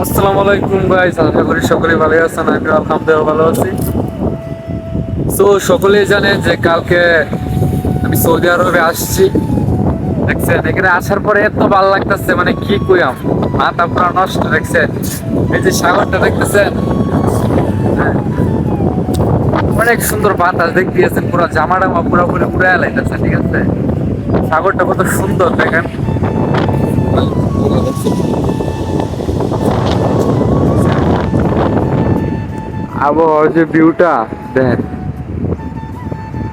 আসসালামু আলাইকুম গাইস, আশা করি সকলেই ভালো আছেন। আমি আলহামদুলিল্লাহ ভালো আছি। তো সকলেই জানেন যে কালকে আমি সৌদি আরবে আসছি। দেখছেন এখানে আসার পরে এত ভালো লাগতেছে, মানে কি কইয়াম, মাথা পুরো নষ্ট। দেখছেন এই যে সাগরটা দেখতেছেন, হ্যাঁ, অনেক সুন্দর বাতাস দেখতেছেন, পুরো জামা টামা পুরোপুরি উড়ে লাইতেছে। ঠিক আছে, সাগরটা কত সুন্দর দেখেন। আবহাওয়ার যে ভিউটা দেখেন,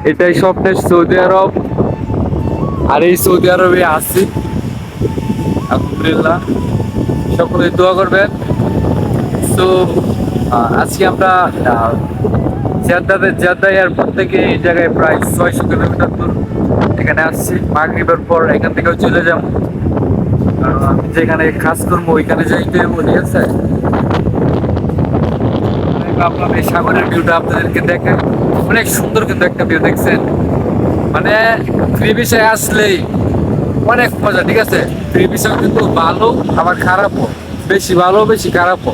এটাই স্বপ্নের সৌদি আরব। আর এই সৌদি আরবে আছি আলহামদুলিল্লাহ। সকলে দোয়া করবেন। তো আজকে আমরা জেদ্দা এয়ারপোর্ট থেকে এই জায়গায় প্রায় 600 কিলোমিটার দূর এখানে আসছি। মাগরিবের পর এখান থেকেও চলে যাবো, কারণ আমি যেখানে কাজ করবো ওইখানে যাইতে হবে। ঠিক আছে, ভাবলাম এই সাগরের ভিউটা আপনাদেরকে দেখেন। অনেক সুন্দর কিন্তু একটা ভিউ, দেখছেন মানে ফ্রি ভিসায় আসলেই অনেক মজা। ঠিক আছে, ফ্রি ভিসা কিন্তু ভালো আবার খারাপও, বেশি ভালো বেশি খারাপও।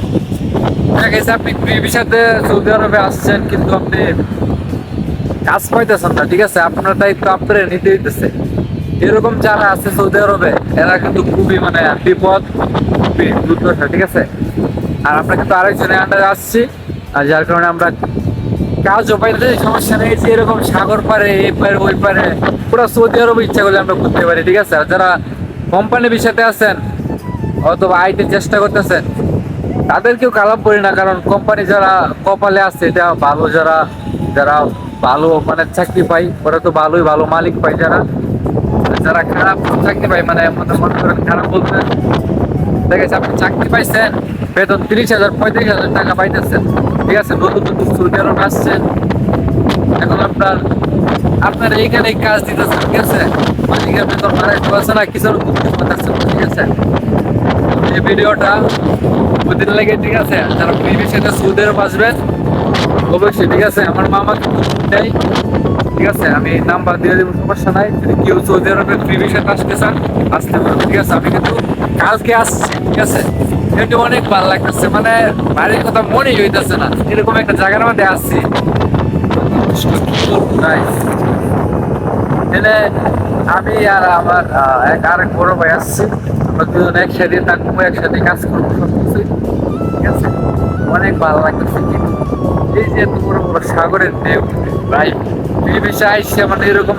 দেখা গেছে আপনি ফ্রি ভিসাতে সৌদি আরবে আসছেন কিন্তু আপনি কাজ পাইতেছেন না। ঠিক আছে, আপনার দায়িত্ব আপনারা নিতে হইতেছে। এরকম যারা আছে সৌদি আরবে এরা কিন্তু খুবই মানে বিপদ, খুবই দুর্দশা। ঠিক আছে, আর আমরা কিন্তু আরেকজনের আন্ডারে আসছি, আর যার কারণে আমরা কাজও পাইতে সমস্যা নেই। যে এরকম সাগর পারে, এই পারে ওই পারে, পুরো সৌদি আরবে ইচ্ছা করলে আমরা ঘুরতে পারি। ঠিক আছে, আর যারা কোম্পানি বিষয়তে আছেন অথবা আইতে চেষ্টা করতেছেন তাদেরকেও খারাপ করি না, কারণ কোম্পানি যারা কপালে আছে এটা ভালো। যারা যারা ভালো মানে চাকরি পাই ওরা তো ভালোই, ভালো মালিক পাই। যারা যারা খারাপ চাকরি পাই মানে মনে করেন খারাপ বলতে দেখেছি আপনি চাকরি পাইছেন, বেতন 30,000 35,000 টাকা পাইতেছেন। ঠিক আছে, নতুন নতুন সৌদি আরব আসছেন, এখন আপনার আপনার এইখানে কাজ দিতেছেন। ঠিক আছে, মালিকের বেতন বাড়াইতে পারছে না, কিছু করতেছেন। ঠিক আছে, এই ভিডিওটা বুঝতে লাগে। ঠিক আছে, যারা প্রিভিয়াস সাথে সৌদি আরব আসবেন অবশ্যই। ঠিক আছে, আমার মামা কিন্তু নেই। ঠিক আছে, আমি নাম্বার দিয়ে দেবো, সমস্যা নাই। যদি কেউ সৌদি আরবের প্রিভিয়াস সাথে আসতে চান আসতে পারেন। ঠিক আছে, আমি কিন্তু কালকে আসছি। ঠিক আছে, এটা অনেক ভালো লাগতেছে, মানে বাড়ির কথা মনেই হইতেছে না, এরকম একটা জায়গার মধ্যে আসছি। এনে আমি আর আমার আরেক বড় ভাই আসছি। আমরা দুজন একসাথে থাকবো, একসাথে কাজ করবো সবকিছু। ঠিক আছে, অনেক ভালো লাগতেছে। এই যে এত বড় বড় সাগরের ঢেউ ভাই, এই বিষয়ে আইসে মানে এরকম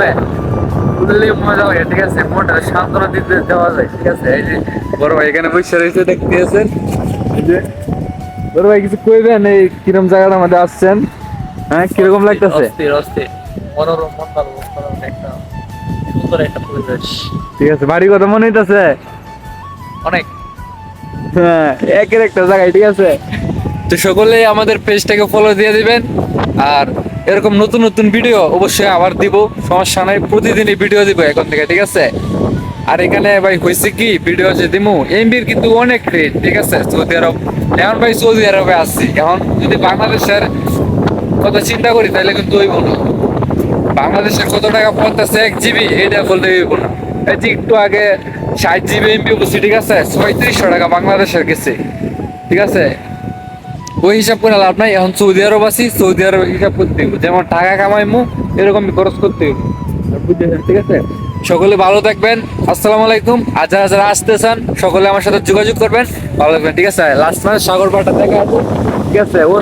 বুঝলেই মজা লাগে। ঠিক আছে, মনটা সান্ত্বনা দিতে দেওয়া যায়। ঠিক আছে, এই যে বড় ভাই এখানে বসে রয়েছে দেখতেছেন। এই যে বড় ভাই কিছু কইবেন, এই কিরম জায়গাটার মধ্যে আসছেন? হ্যাঁ, কিরকম লাগতেছে? অস্থির অস্থির, মনোরম, মনোরম একটা সুন্দর একটা পরিবেশ। ঠিক আছে, বাড়ি কথা মনে হইতেছে অনেক হ্যাঁ, একের একটা জায়গায়। ঠিক আছে, তো সকলেই আমাদের পেজটাকে ফলো দিয়ে দিবেন। আর এরকম নতুন নতুন ভিডিও অবশ্যই আবার দিব, সমস্যা নাই। প্রতিদিনই ভিডিও দিব এখন থেকে। ঠিক আছে, আর এখানে ভাই হয়েছে কি, ভিডিও যে দিমু এমবির কিন্তু অনেক রেট। ঠিক আছে, সৌদি আরব এখন ভাই সৌদি আরবে আসছি, এখন যদি বাংলাদেশের কথা চিন্তা করি তাহলে কিন্তু হইব না। বাংলাদেশের কত টাকা পড়তেছে 1 জিবি, এটা বলতে হইব না। এই যে একটু আগে 60 জিবি এমবি বলছি। ঠিক আছে, 3600 টাকা বাংলাদেশের গেছে। ঠিক আছে, ওই হিসাব করে লাভ নাই। এখন সৌদি আরব আছি, সৌদি আরব হিসাব করতে হইব, যেমন টাকা কামাইমু এরকমই খরচ করতে হইব। বুঝতেছেন? ঠিক আছে, সকলে ভালো থাকবেন। আসসালামু আলাইকুম। আর যারা যারা আসতে চান সকলে আমার সাথে যোগাযোগ করবেন। ভালো থাকবেন। ঠিক আছে, লাস্ট মাসে সাগর পাড়টা দেখা আছে। ঠিক আছে, ও